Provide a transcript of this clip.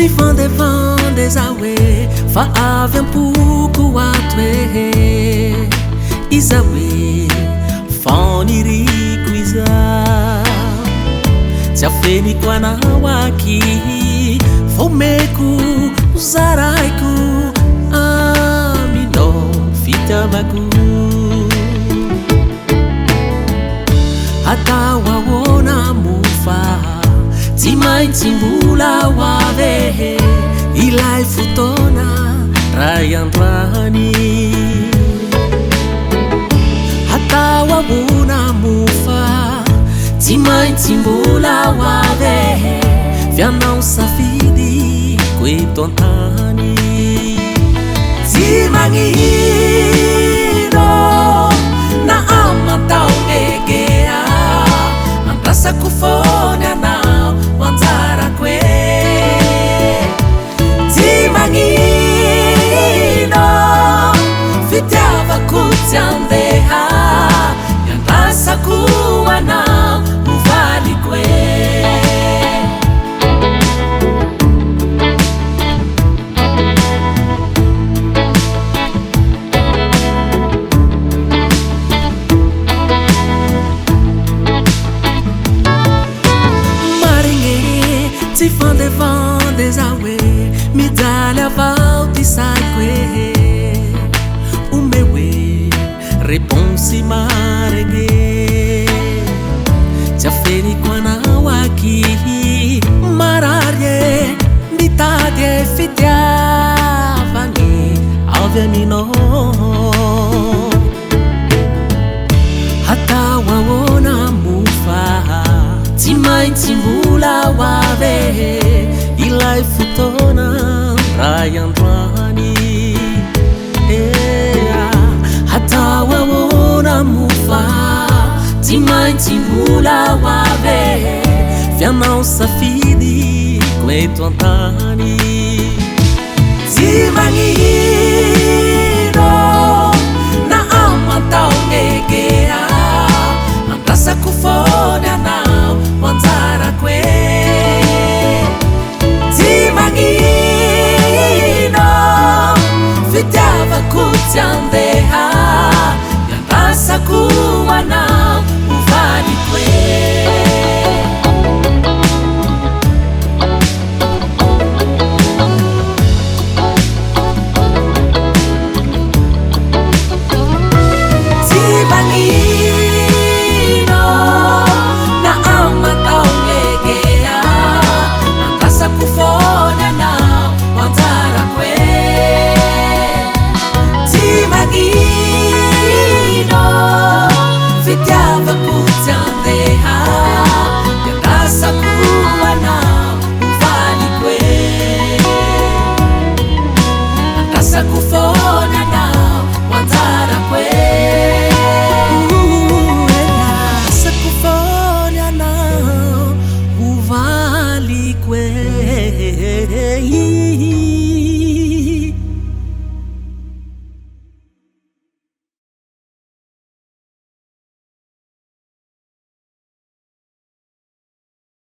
tsy fandevandeza hoe fa avy ampoko ato e iza hoe faniriko iza tsy afeniko anao aky fomeko zaraiko aminao fitiavako atao ahoana mofa tsy maintsy mbola hoave ilay fotoana ray androany atao ahoana mofa tsy maintsy mbola hoave vianao safidy eto antany tsy magnino na amatao egea andrasako fony anao anjarako e tsy magnino fitiavako tsy andeha andrasako anao hovaliko e tsy fandevandeza hoe mijaly avao ty saiko e ome hoe reponsy marigny tsy afeniko anao aky marary e mitady e fitiavagny avy aminao atao ahoana mofa tsy maintsy mbola hoave ilay fotoana ray androany atao ahoana mofa tsy maintsy mbola hoave vianao safidy eto antany tsy magnino na amatao egea andrasako fony anao anjarako e tsy magnino fitiavako tsy andeha